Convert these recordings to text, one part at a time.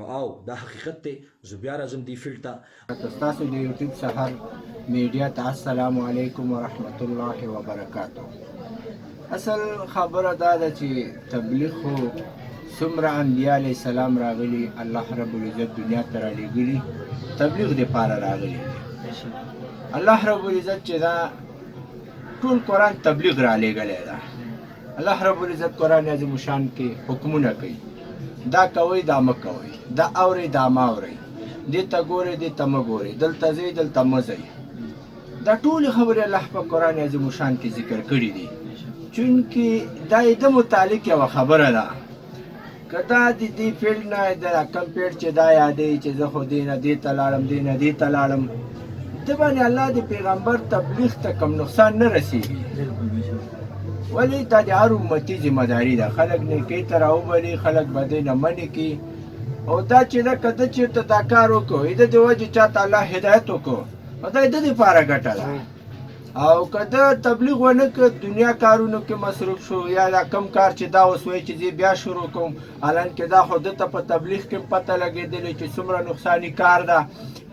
نو او دا حقیقت دی. زه بیا راځم دې فیلډ ته. تاسو د یوټیوب سحر میډیا ته السلام علیکم ورحمت الله وبرکاتو. اصل خبره دا ده چې تبلیغ خو څومره انبیا علیه السلام راغلي، الله رب العزت دنیا ته رالیږلي تبلیغ دپاره راغلي. الله رب العزت چې دا ټول قرآن تبلیغ رالیږلی ده. الله رب العزت قرآن عظیم شان کې حکمونه کوي، دا کوئ دا مه کوئ، دا اورئ دا مه اورئ، دې ته ګورئ دې ته مه ګورئ، دلته ځئ دلته مه ځئ. دا ټولې خبرې الله په قرآن عظیم شان کې ذکر کړي دي، چونکې دا د متعلق یوه خبره ده. که دا د دې فیلډ نه د کوم فیلډ چې دا یادوي چې زه خو دې نه دې ته لاړم دې نه دې ته لاړم، ده باندې الله د پیغمبر تبلیغ ته کوم نقصان نه رسېږي. ولې دا د هر امتي ذمه داري ده. خلک نیکۍ ته راوبلي، خلک بدۍ نه منې کړي. او دا چې ده که ده چېرته دا کار وکړو، د دې وجې چا ته الله هدایت وکړو، نو دا د دپاره ګټه ده. او که ده تبلیغ ونه کړ، دنیا کارونو کې مصروف شو، یا دا کم کار چې دا اوس وایي چې زه بیا شروع کوم، حالانکې دا خو ده ته په تبلیغ کې پته لګېدلې چې څومره نقصاني کار ده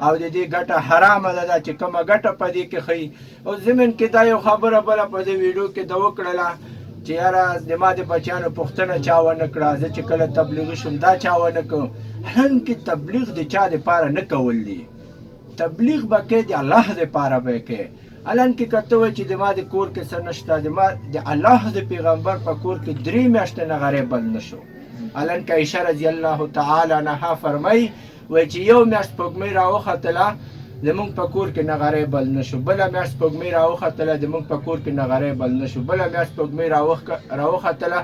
او د دې ګټه حرامه ده. دا چې کومه ګټه په دې کې ښیي. او ضمن کې دا یو خبره بله په دې ویډیو کې ده وکړله چې یاره زما د بچیانو پوښتنه چا ونه کړه، زه چې کله تبلیغي شوم دا چا ونه کړ. حالانکې تبلیغ د چا دپاره نه کول دي، تبلیغ به کوې د الله دپاره به یې کوې. حالانکې که ته وایې چې د ما د کور کې څه نشته، د الله د پیغمبر په کور کې 3 میاشتې نغری بند نه شو. حالانکې عایشه رضی الله تعالی عنها فرمایي وایي چې یو میاشت سپوږمۍ راوختله زمونږ په کور کې نغری بل نه شو، بله میاشت سپوږمۍ راوختله زمونږ په کور کې نغری بل نه شو، بله میاشت سپوږمۍ راوختله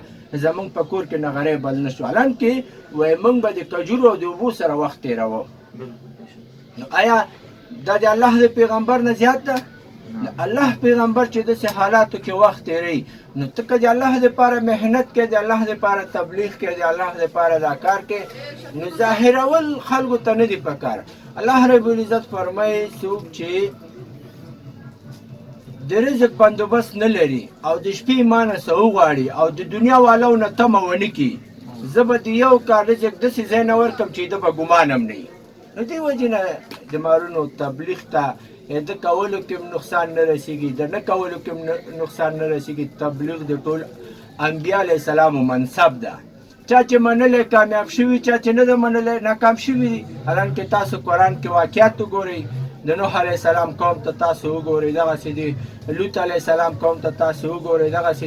زمونږ په کور کې نغری بل نه شو. حالانکې وایي موږ به د کجورو او د اوبو سره وخت تېروو. نو آیا دا د الله د پیغمبر نه زیات ده؟ الله پیغمبر چې داسې حالاتو کې وخت تېروي، نو ته که د الله دپاره محنت کوې، د الله دپاره تبلیغ کوې، د الله دپاره دا کار کوې، نو ظاهرول خلکو ته نه دي پکار. الله رب العزت فرمایي څوک چې د رزق بندوبست نه لري او د شپې ما نه څه وغواړي او د دنیا والو نه تمه ونه کړي، زه به د یو کار رزق داسې ځای نه ورکړم چې ده به ګمان هم نه وي. نو دې وجې نه د مارونو تبلیغ ته د کولو کې نقصان نه رسېږي، د نه کولو کې نقصان نه رسېږي. تبلیغ د ټول انبیا علیه السلامو منصب ده. چا چې منلی کامیاب شوي، چا چې نه ده منلی ناکام شوي دي. حالانکې تاسو قرآن کې واقعات وګورئ، د نوح علیه السلام قوم ته تاسو وګورئ، دغسې د لوط علیه السلام قوم ته تاسو وګورئ، دغسې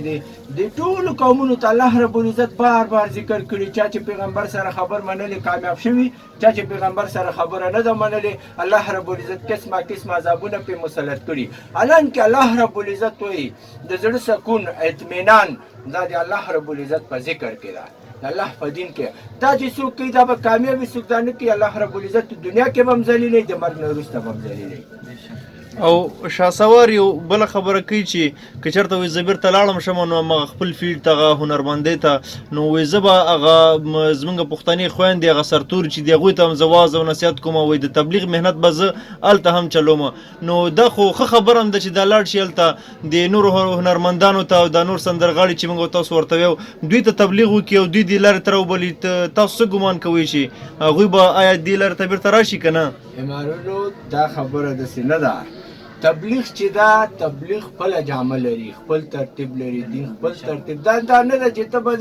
د ټولو قومونو ته الله رب العزت بار بار ذکر کړي. چا چې پیغمبر سره خبر منلی کامیاب شوي، چا چې پیغمبر سره خبره نه ده منلې، الله رب العزت قسمه قسمه عذابونه پرې مسلط کړي. حالانکې الله رب العزت وایي د زړه سکون اطمینان دا د الله رب العزت په ذکر کې ده، د الله په دین کې. دا چې څوک کوي دا به کامیاب وي، څوک دا نه کوي الله رب العزت دنیا کې به هم ذلیلوي، د مرګ نه وروسته به هم ذلیلوي. او شاسوار یو بله خبره کوي چې که چېرته وایي زه بېرته لاړم شم نو همغه خپل فیلډ ته هغه هنرمندۍ ته، نو وایي زه به هغه زمونږ پښتنې خویندې هغه سرتوري چې دي هغوی ته هم زه واز او نصیحت کوم، وایي د تبلیغ محنت به زه هلته هم چلوم. نو دا خو ښه خبره هم ده چې دا لاړ شي هلته د نورو هنرمندانو ته او دا نور سندرغاړي چې موږ تاسو ورته ویو دوی ته تبلیغ وکړي او دوی دې لارې ته راوبلي. تاسو څه ګمان کوئ چې هغوی به آیا دې لارې ته بېرته راشي که نه؟ امارونو دا خبره داسې نه ده. تبلیغ چې دا تبلیغ خپله جامه لري، خپل ترتیب لري، دین خپل ترتیب. دا نه ده چې ته به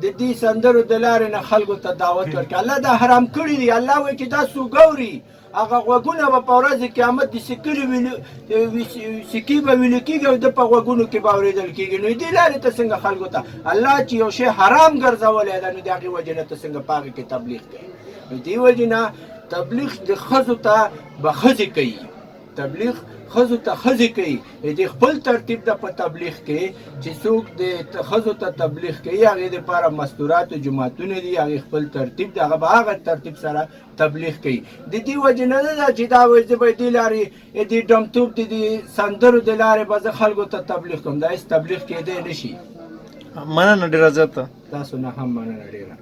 د دې سندرو د لارې نه خلکو ته دعوت ورکړې. الله دا حرام کړي دي. الله وایي چې دا څوک اوري هغه غوږونه به په ورځ قیامت د سکې به ویلې کېږي او د په غوږونو کې به اورېدل کېږي. نو دې لارې ته څنګه خلکو ته الله چې یو شی حرام ګرځولی ده، نو د هغې وجې نه ته څنګه په هغې کې تبلیغ کوي؟ نو دې وجې نه تبلیغ د ښځو ته به ښځې کوي، تبلیغ ښځو ته ښځې کوي. د خپل ترتیب ده په تبلیغ کې چې څوک د ښځو ته تبلیغ کوي هغې دپاره مستورات او جوماتونه دي، هغې خپل ترتیب ده، هغه به هغه ترتیب سره تبلیغ کوي. د دې وجې نه ده چې دا وایي زه به دې لارې د ډمتوب د سندرو د لارې به زه خلکو ته تبلیغ کوم. دا هېڅ تبلیغ کېدی نه شي. مننه ډېره زیاته. تاسو نه هم مننه ډېره.